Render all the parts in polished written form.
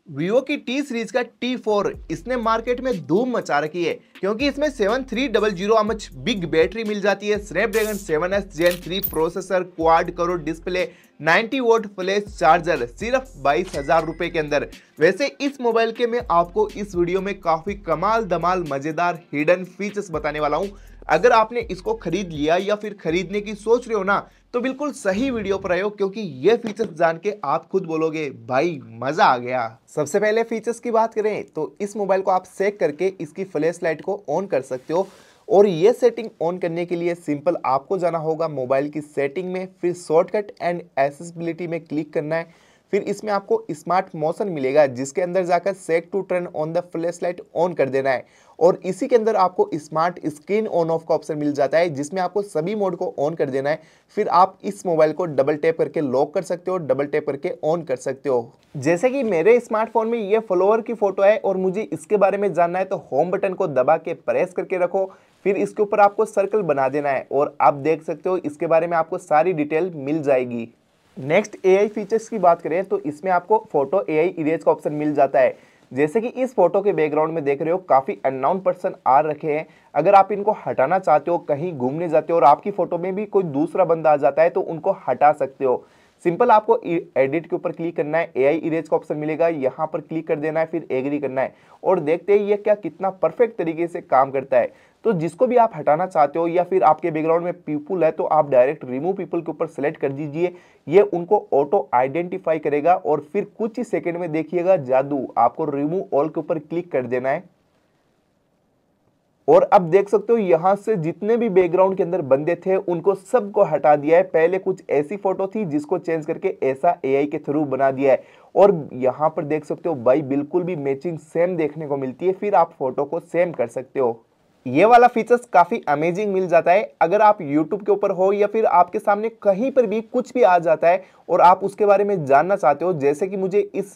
Vivo की T series का T4 इसने मार्केट में धूम मचा रखी है क्योंकि इसमें 7300 mAh बिग बैटरी मिल जाती है, Snapdragon 7S Gen 3 processor, quad crore display, 90 vote flash charger, सिर्फ 22,000 रुपए के अंदर। वैसे इस मोबाइल के मैं आपको इस वीडियो में काफी कमाल धमाल मजेदार हिडन फीचर्स बताने वाला हूं। अगर आपने इसको खरीद लिया या फिर खरीदने की सोच रहे हो ना, तो बिल्कुल सही वीडियो पर आए हो क्योंकि ये फीचर्स जान के आप खुद बोलोगे भाई मजा आ गया। सबसे पहले फीचर्स की बात करें तो इस मोबाइल को आप सेक करके इसकी फ्लैश लाइट को ऑन कर सकते हो और ये सेटिंग ऑन करने के लिए सिंपल आपको जाना होगा मोबाइल की सेटिंग में, फिर शॉर्टकट एंड एक्सेसिबिलिटी में क्लिक करना है। फिर इसमें आपको स्मार्ट मोशन मिलेगा जिसके अंदर जाकर set to turn on the flash light on कर देना है और इसी के अंदर आपको स्मार्ट स्क्रीन ऑन ऑफ का ऑप्शन मिल जाता है जिसमें आपको सभी मोड को ऑन कर देना है। फिर आप इस मोबाइल को डबल टैप करके लॉक कर सकते हो, डबल टैप करके ऑन कर सकते हो। जैसे कि मेरे स्मार्टफोन में ये फॉलोअर की फोटो है और मुझे इसके बारे में जानना है तो होम बटन को दबा के प्रेस करके रखो, फिर इसके ऊपर आपको सर्कल बना देना है और आप देख सकते हो इसके बारे में आपको सारी डिटेल मिल जाएगी। नेक्स्ट एआई फीचर्स की बात करें तो इसमें आपको फोटो एआई इरेज का ऑप्शन मिल जाता है। जैसे कि इस फोटो के बैकग्राउंड में देख रहे हो काफी अननोन पर्सन आ रखे हैं। अगर आप इनको हटाना चाहते हो, कहीं घूमने जाते हो और आपकी फोटो में भी कोई दूसरा बंदा आ जाता है तो उनको हटा सकते हो। सिंपल आपको एडिट के ऊपर क्लिक करना है, एआई इरेज का ऑप्शन मिलेगा, यहाँ पर क्लिक कर देना है, फिर एग्री करना है और देखते हैं ये क्या कितना परफेक्ट तरीके से काम करता है। तो जिसको भी आप हटाना चाहते हो या फिर आपके बैकग्राउंड में पीपल है तो आप डायरेक्ट रिमूव पीपल के ऊपर सेलेक्ट कर दीजिए, ये उनको ऑटो आइडेंटिफाई करेगा और फिर कुछ ही सेकंड में देखिएगा जादू, आपको रिमूव ऑल के ऊपर क्लिक कर देना है और अब देख सकते हो यहां से जितने भी बैकग्राउंड के अंदर बंदे थे उनको सबको हटा दिया है। पहले कुछ ऐसी फोटो थी जिसको चेंज करके ऐसा एआई के थ्रू बना दिया है और यहां पर देख सकते हो भाई बिल्कुल भी मैचिंग सेम देखने को मिलती है, फिर आप फोटो को सेम कर सकते हो। ये वाला फीचर्स काफी अमेजिंग मिल जाता है अगर आप YouTube के ऊपर हो या फिर आपके सामने कहीं पर भी कुछ भी आ जाता है और आप उसके बारे में जानना चाहते हो। जैसे कि मुझे इस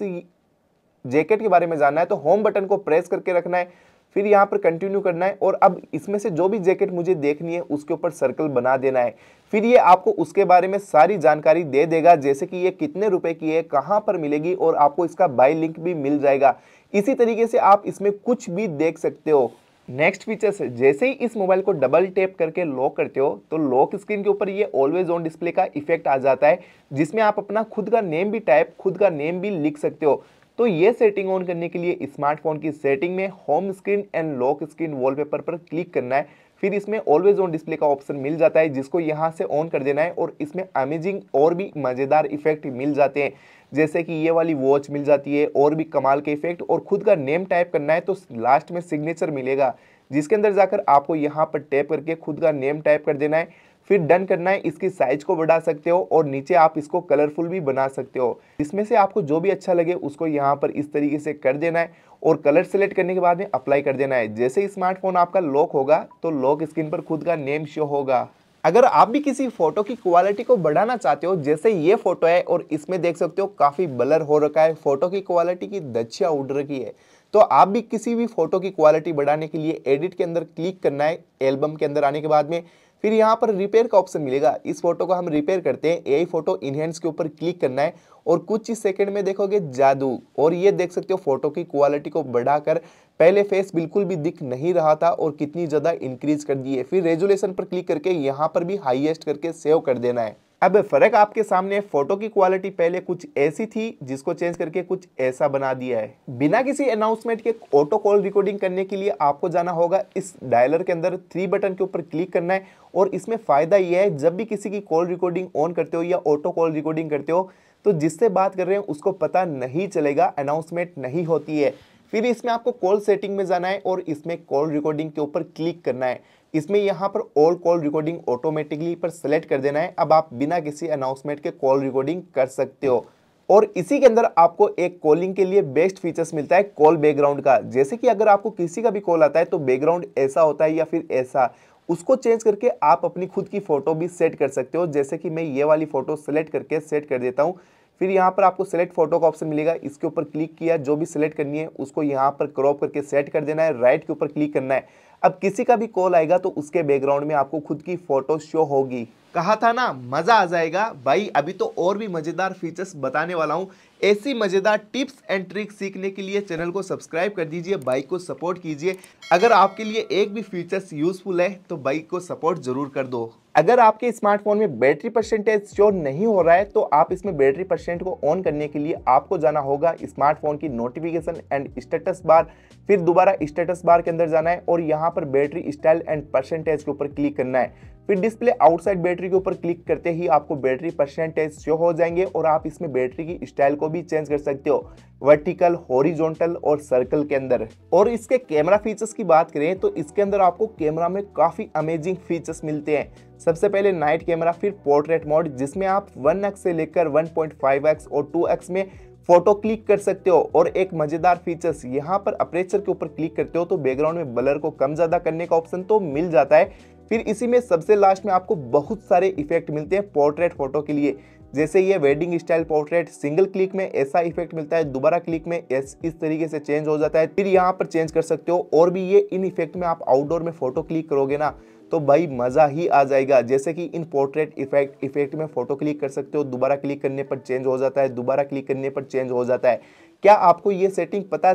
जैकेट के बारे में जानना है तो होम बटन को प्रेस करके रखना है, फिर यहाँ पर कंटिन्यू करना है और अब इसमें से जो भी जैकेट मुझे देखनी है उसके ऊपर सर्कल बना देना है। फिर ये आपको उसके बारे में सारी जानकारी दे देगा, जैसे कि ये कितने रुपए की है, कहाँ पर मिलेगी और आपको इसका बाय लिंक भी मिल जाएगा। इसी तरीके से आप इसमें कुछ भी देख सकते हो। नेक्स्ट फीचर्स, जैसे ही इस मोबाइल को डबल टैप करके लॉक करते हो तो लॉक स्क्रीन के ऊपर ये ऑलवेज ऑन डिस्प्ले का इफेक्ट आ जाता है जिसमें आप अपना खुद का नेम भी टाइप, खुद का नेम भी लिख सकते हो। तो ये सेटिंग ऑन करने के लिए स्मार्टफोन की सेटिंग में home screen and lock screen wallpaper पर क्लिक करना है, फिर इसमें ऑलवेज ऑन डिस्प्ले का ऑप्शन मिल जाता है जिसको यहाँ से ऑन कर देना है और इसमें अमेजिंग और भी मजेदार इफेक्ट मिल जाते हैं। जैसे कि ये वाली वॉच मिल जाती है और भी कमाल के इफेक्ट, और खुद का नेम टाइप करना है तो लास्ट में सिग्नेचर मिलेगा जिसके अंदर जाकर आपको यहाँ पर टैप करके खुद का नेम टाइप कर देना है, फिर डन करना है। इसकी साइज को बढ़ा सकते हो और नीचे आप इसको कलरफुल भी बना सकते हो। इसमें से आपको जो भी अच्छा लगे उसको यहाँ पर इस तरीके से कर देना है और कलर सेलेक्ट करने के बाद में अप्लाई कर देना है। जैसे ही स्मार्टफोन आपका लॉक होगा तो लॉक स्क्रीन पर खुद का नेम शो होगा। अगर आप भी किसी फोटो की क्वालिटी को बढ़ाना चाहते हो, जैसे ये फोटो है और इसमें देख सकते हो काफी ब्लर हो रखा है, फोटो की क्वालिटी की धज्जियां उड़ रखी है, तो आप भी किसी भी फोटो की क्वालिटी बढ़ाने के लिए एडिट के अंदर क्लिक करना है। एल्बम के अंदर आने के बाद में फिर यहाँ पर रिपेयर का ऑप्शन मिलेगा, इस फोटो को हम रिपेयर करते हैं, एआई फोटो इनहेंस के ऊपर क्लिक करना है और कुछ ही सेकंड में देखोगे जादू। और ये देख सकते हो फोटो की क्वालिटी को बढ़ाकर पहले फेस बिल्कुल भी दिख नहीं रहा था और कितनी ज्यादा इंक्रीज कर दी है। फिर रेजोल्यूशन पर क्लिक करके यहाँ पर भी हाईएस्ट करके सेव कर देना है। अब फर्क आपके सामने, फोटो की क्वालिटी पहले कुछ ऐसी थी जिसको चेंज करके कुछ ऐसा बना दिया है। बिना किसी अनाउंसमेंट के ऑटो कॉल रिकॉर्डिंग करने के लिए आपको जाना होगा इस डायलर के अंदर, 3 बटन के ऊपर क्लिक करना है और इसमें फायदा यह है जब भी किसी की कॉल रिकॉर्डिंग ऑन करते हो या ऑटो कॉल रिकॉर्डिंग करते हो तो जिससे बात कर रहे हैं उसको पता नहीं चलेगा, अनाउंसमेंट नहीं होती है। फिर इसमें आपको कॉल सेटिंग में जाना है और इसमें कॉल रिकॉर्डिंग के ऊपर क्लिक करना है। इसमें यहाँ पर ऑल कॉल रिकॉर्डिंग ऑटोमेटिकली पर सेलेक्ट कर देना है। अब आप बिना किसी अनाउंसमेंट के कॉल रिकॉर्डिंग कर सकते हो और इसी के अंदर आपको एक कॉलिंग के लिए बेस्ट फीचर्स मिलता है कॉल बैकग्राउंड का। जैसे कि अगर आपको किसी का भी कॉल आता है तो बैकग्राउंड ऐसा होता है या फिर ऐसा, उसको चेंज करके आप अपनी खुद की फोटो भी सेट कर सकते हो। जैसे कि मैं ये वाली फोटो सेलेक्ट करके सेट कर देता हूँ, फिर यहाँ पर आपको सेलेक्ट फोटो का ऑप्शन मिलेगा, इसके ऊपर क्लिक किया, जो भी सिलेक्ट करनी है उसको यहाँ पर क्रॉप करके सेट कर देना है, राइट के ऊपर क्लिक करना है। अब किसी का भी कॉल आएगा तो उसके बैकग्राउंड में आपको खुद की फोटो शो होगी। कहा था ना मजा आ जाएगा भाई, अभी तो और भी मजेदार फीचर्स बताने वाला हूँ। ऐसी मजेदार टिप्स एंड ट्रिक्स सीखने के लिए चैनल को सब्सक्राइब कर दीजिए, बाइक को सपोर्ट कीजिए। अगर आपके लिए एक भी फीचर्स यूजफुल है तो बाइक को सपोर्ट जरूर कर दो। अगर आपके स्मार्टफोन में बैटरी परसेंटेज शो नहीं हो रहा है तो आप इसमें बैटरी परसेंट को ऑन करने के लिए आपको जाना होगा स्मार्टफोन की नोटिफिकेशन एंड स्टेटस बार, फिर दोबारा स्टेटस बार के अंदर जाना है और यहाँ पर बैटरी स्टाइल एंड परसेंटेज के ऊपर क्लिक करना है। फिर डिस्प्ले आउटसाइड बैटरी के ऊपर क्लिक करते ही आपको बैटरी परसेंटेज शो हो जाएंगे और आप इसमें बैटरी की स्टाइल को भी चेंज कर सकते हो, वर्टिकल, हॉरिजॉन्टल और सर्कल के अंदर। और इसके कैमरा फीचर्स की बात करें तो इसके अंदर आपको कैमरा में काफी अमेजिंग फीचर्स मिलते हैं। सबसे पहले नाइट कैमरा, फिर पोर्ट्रेट मोड जिसमें आप 1x से लेकर 1.5x और 2x में फोटो क्लिक कर सकते हो। और एक मजेदार फीचर्स, यहाँ पर अपर्चर के ऊपर क्लिक करते हो तो बैकग्राउंड में ब्लर को कम ज्यादा करने का ऑप्शन तो मिल जाता है। फिर इसी में सबसे लास्ट में आपको बहुत सारे इफेक्ट मिलते हैं पोर्ट्रेट फोटो के लिए, जैसे ये wedding style portrait, single click में ऐसा इफेक्ट मिलता है, दोबारा क्लिक में इस तरीके से चेंज हो जाता है। फिर यहाँ पर चेंज कर सकते हो। और भी ये इन इफेक्ट में आप आउटडोर में फोटो क्लिक करोगे ना तो भाई मजा ही आ जाएगा। जैसे कि इन पोर्ट्रेट इफेक्ट में फोटो क्लिक कर सकते हो, दोबारा क्लिक करने पर चेंज हो जाता है, दोबारा क्लिक करने पर चेंज हो जाता है। क्या आपको ये सेटिंग पता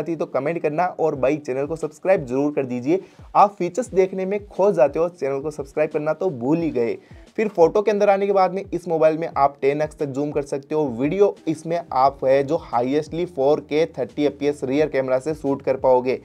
थी तो कमेंट करना और भाई चैनल को सब्सक्राइब जरूर कर दीजिए। आप फीचर्स देखने में खो जाते हो, चैनल को सब्सक्राइब करना तो भूल ही गए। फिर फोटो के अंदर आने के बाद में इस मोबाइल में आप 10x तक जूम कर सकते हो। वीडियो इसमें आप है जो हाईएस्टली 4K 30 fps रियर कैमरा से शूट कर पाओगे।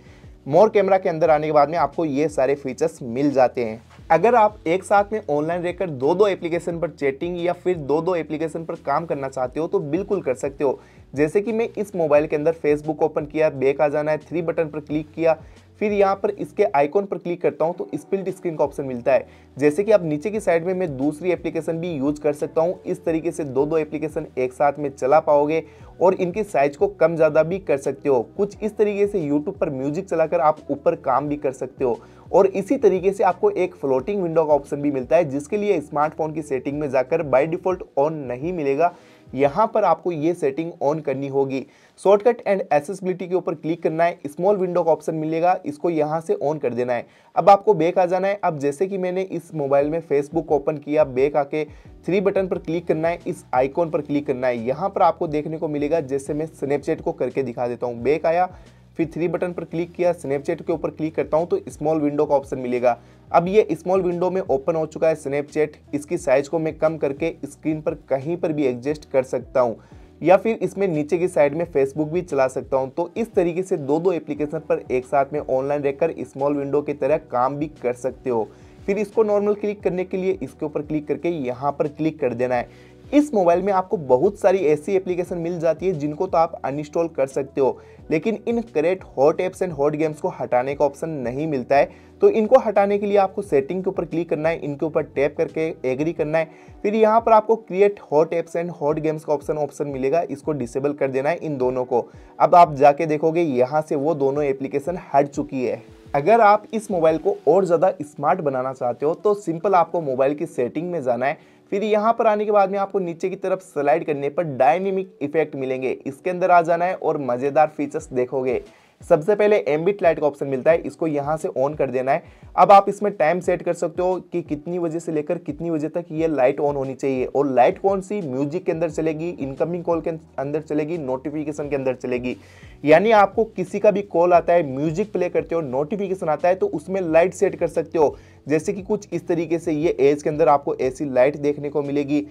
मोर कैमरा के अंदर आने के बाद में आपको ये सारे फीचर्स मिल जाते हैं। अगर आप एक साथ में ऑनलाइन रहकर दो एप्लीकेशन पर चैटिंग या फिर दो एप्लीकेशन पर काम करना चाहते हो तो बिल्कुल कर सकते हो। जैसे कि मैं इस मोबाइल के अंदर फेसबुक ओपन किया, बैक आ जाना है, 3 बटन पर क्लिक किया, फिर यहाँ पर इसके आइकॉन पर क्लिक करता हूँ तो स्प्लिट स्क्रीन का ऑप्शन मिलता है। जैसे कि अब नीचे की साइड में मैं दूसरी एप्लीकेशन भी यूज कर सकता हूँ। इस तरीके से दो एप्लीकेशन एक साथ में चला पाओगे और इनकी साइज को कम ज़्यादा भी कर सकते हो। कुछ इस तरीके से यूट्यूब पर म्यूजिक चलाकर आप ऊपर काम भी कर सकते हो। और इसी तरीके से आपको एक फ्लोटिंग विंडो का ऑप्शन भी मिलता है जिसके लिए स्मार्टफोन की सेटिंग में जाकर बाय डिफॉल्ट ऑन नहीं मिलेगा, यहाँ पर आपको ये सेटिंग ऑन करनी होगी। शॉर्टकट एंड एक्सेसिबिलिटी के ऊपर क्लिक करना है, स्मॉल विंडो का ऑप्शन मिलेगा, इसको यहाँ से ऑन कर देना है। अब आपको बैक आ जाना है। अब जैसे कि मैंने इस मोबाइल में फेसबुक ओपन किया, बैक आके 3 बटन पर क्लिक करना है, इस आइकॉन पर क्लिक करना है। यहाँ पर आपको देखने को मिलेगा, जैसे मैं स्नैपचैट को करके दिखा देता हूँ। बैक आया, फिर 3 बटन पर क्लिक किया, स्नैपचैट के ऊपर क्लिक करता हूं तो स्मॉल विंडो का ऑप्शन मिलेगा। अब ये स्मॉल विंडो में ओपन हो चुका है स्नैपचैट। इसकी साइज को मैं कम करके स्क्रीन पर कहीं पर भी एडजस्ट कर सकता हूं या फिर इसमें नीचे की साइड में फेसबुक भी चला सकता हूं। तो इस तरीके से दो एप्लीकेशन पर एक साथ में ऑनलाइन रहकर स्मॉल विंडो की तरह काम भी कर सकते हो। फिर इसको नॉर्मल क्लिक करने के लिए इसके ऊपर क्लिक करके यहाँ पर क्लिक कर देना है। इस मोबाइल में आपको बहुत सारी ऐसी एप्लीकेशन मिल जाती है जिनको तो आप अनइंस्टॉल कर सकते हो, लेकिन in correct hot apps and hot games को हटाने का ऑप्शन नहीं मिलता है। तो इनको हटाने के लिए आपको सेटिंग के ऊपर क्लिक करना है, इनके ऊपर टैप करके एग्री करना है। फिर यहाँ पर आपको create hot apps and hot games का ऑप्शन मिलेगा, इसको डिसेबल कर देना है इन दोनों को। अब आप जाके देखोगे यहाँ से वो दोनों एप्लीकेशन हट चुकी है। अगर आप इस मोबाइल को और ज़्यादा स्मार्ट बनाना चाहते हो तो सिंपल आपको मोबाइल की सेटिंग में जाना है। फिर यहाँ पर आने के बाद में आपको नीचे की तरफ स्लाइड करने पर डायनेमिक इफेक्ट मिलेंगे, इसके अंदर आ जाना है और मज़ेदार फीचर्स देखोगे। सबसे पहले एम्बिएंट लाइट का ऑप्शन मिलता है, इसको यहाँ से ऑन कर देना है। अब आप इसमें टाइम सेट कर सकते हो कि कितनी बजे से लेकर कितनी बजे तक ये लाइट ऑन होनी चाहिए। और लाइट कौन सी, म्यूजिक के अंदर चलेगी, इनकमिंग कॉल के अंदर चलेगी, नोटिफिकेशन के अंदर चलेगी। यानी आपको किसी का भी कॉल आता है, म्यूजिक प्ले करते हो, नोटिफिकेशन आता है तो उसमें लाइट सेट कर सकते हो। जैसे कि कुछ इस तरीके से ये एज के अंदर आपको ऐसी लाइट देखने को मिलेगी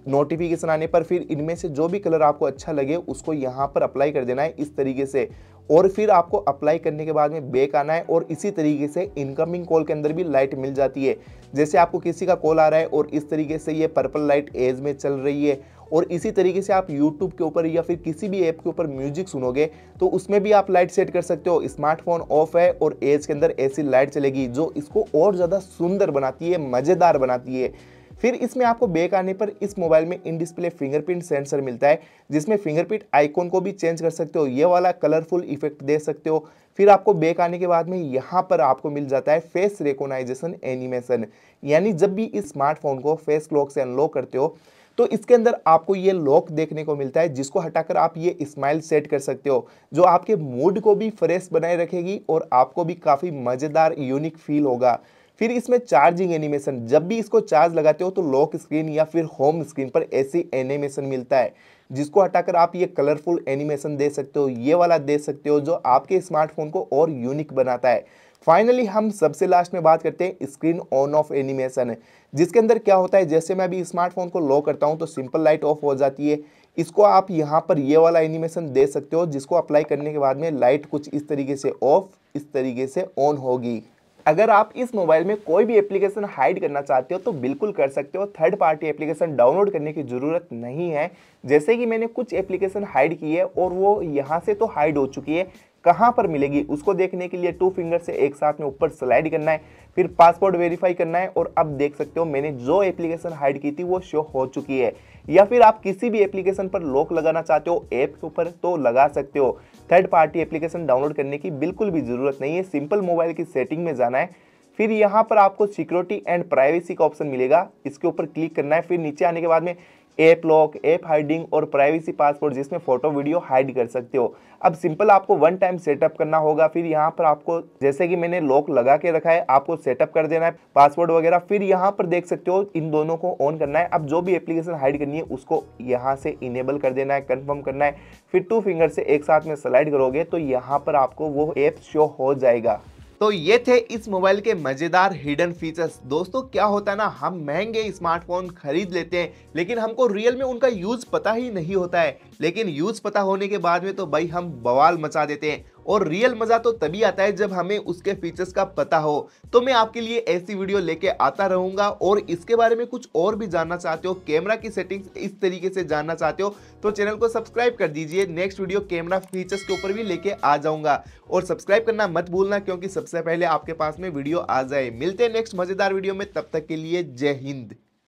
नोटिफिकेशन आने पर। फिर इनमें से जो भी कलर आपको अच्छा लगे उसको यहाँ पर अप्लाई कर देना है इस तरीके से। और फिर आपको अप्लाई करने के बाद में बैक आना है और इसी तरीके से इनकमिंग कॉल के अंदर भी लाइट मिल जाती है। जैसे आपको किसी का कॉल आ रहा है और इस तरीके से ये पर्पल लाइट एज में चल रही है। और इसी तरीके से आप यूट्यूब के ऊपर या फिर किसी भी ऐप के ऊपर म्यूजिक सुनोगे तो उसमें भी आप लाइट सेट कर सकते हो। स्मार्टफोन ऑफ है और एज के अंदर ऐसी लाइट चलेगी जो इसको और ज़्यादा सुंदर बनाती है, मज़ेदार बनाती है। फिर इसमें आपको बैक आने पर इस मोबाइल में इन डिस्प्ले फिंगरप्रिंट सेंसर मिलता है जिसमें फिंगरप्रिंट आइकॉन को भी चेंज कर सकते हो, ये वाला कलरफुल इफेक्ट दे सकते हो। फिर आपको बैक आने के बाद में यहाँ पर आपको मिल जाता है फेस रिकॉग्नाइजेशन एनिमेशन, यानी जब भी इस स्मार्टफोन को फेस लॉक से अनलॉक करते हो तो इसके अंदर आपको ये लॉक देखने को मिलता है जिसको हटाकर आप ये स्माइल सेट कर सकते हो, जो आपके मूड को भी फ्रेश बनाए रखेगी और आपको भी काफ़ी मज़ेदार यूनिक फील होगा। फिर इसमें चार्जिंग एनिमेशन, जब भी इसको चार्ज लगाते हो तो लॉक स्क्रीन या फिर होम स्क्रीन पर ऐसी एनिमेशन मिलता है। जिसको हटाकर आप ये कलरफुल एनिमेशन दे सकते हो, ये वाला दे सकते हो, जो आपके स्मार्टफोन को और यूनिक बनाता है। फाइनली हम सबसे लास्ट में बात करते हैं स्क्रीन ऑन ऑफ एनिमेशन, जिसके अंदर क्या होता है, जैसे मैं अभी स्मार्टफोन को लॉक करता हूं तो सिंपल लाइट ऑफ हो जाती है। इसको आप यहां पर ये वाला एनिमेशन दे सकते हो, जिसको अप्लाई करने के बाद में लाइट कुछ इस तरीके से ऑफ, इस तरीके से ऑन होगी। अगर आप इस मोबाइल में कोई भी एप्लीकेशन हाइड करना चाहते हो तो बिल्कुल कर सकते हो, थर्ड पार्टी एप्लीकेशन डाउनलोड करने की ज़रूरत नहीं है। जैसे कि मैंने कुछ एप्लीकेशन हाइड की है और वो यहाँ से तो हाइड हो चुकी है, कहाँ पर मिलेगी उसको देखने के लिए 2 फिंगर से एक साथ में ऊपर स्लाइड करना है, फिर पासवर्ड वेरीफाई करना है और अब देख सकते हो मैंने जो एप्लीकेशन हाइड की थी वो शो हो चुकी है। या फिर आप किसी भी एप्लीकेशन पर लॉक लगाना चाहते हो ऐप के ऊपर तो लगा सकते हो। थर्ड पार्टी एप्लीकेशन डाउनलोड करने की बिल्कुल भी ज़रूरत नहीं है, सिंपल मोबाइल की सेटिंग में जाना है, फिर यहाँ पर आपको सिक्योरिटी एंड प्राइवेसी का ऑप्शन मिलेगा, इसके ऊपर क्लिक करना है। फिर नीचे आने के बाद में ऐप लॉक, ऐप हाइडिंग और प्राइवेसी पासवर्ड, जिसमें फोटो वीडियो हाइड कर सकते हो। अब सिंपल आपको 1 टाइम सेटअप करना होगा। फिर यहाँ पर आपको जैसे कि मैंने लॉक लगा के रखा है, आपको सेटअप कर देना है पासवर्ड वगैरह। फिर यहाँ पर देख सकते हो इन दोनों को ऑन करना है। अब जो भी एप्लीकेशन हाइड करनी है उसको यहाँ से इनेबल कर देना है, कंफर्म करना है। फिर 2 फिंगर से एक साथ में स्लाइड करोगे तो यहाँ पर आपको वो ऐप शो हो जाएगा। तो ये थे इस मोबाइल के मजेदार हिडन फीचर्स। दोस्तों क्या होता है ना, हम महंगे स्मार्टफोन खरीद लेते हैं लेकिन हमको रियल में उनका यूज पता ही नहीं होता है, लेकिन यूज पता होने के बाद में तो भाई हम बवाल मचा देते हैं। और रियल मजा तो तभी आता है जब हमें उसके फीचर्स का पता हो। तो मैं आपके लिए ऐसी वीडियो लेके आता रहूंगा। और इसके बारे में कुछ और भी जानना चाहते हो, कैमरा की सेटिंग्स इस तरीके से जानना चाहते हो तो चैनल को सब्सक्राइब कर दीजिए। नेक्स्ट वीडियो कैमरा फीचर्स के ऊपर भी लेके आ जाऊंगा। और सब्सक्राइब करना मत भूलना, क्योंकि सबसे पहले आपके पास में वीडियो आ जाए। मिलते हैं नेक्स्ट मजेदार वीडियो में, तब तक के लिए जय हिंद।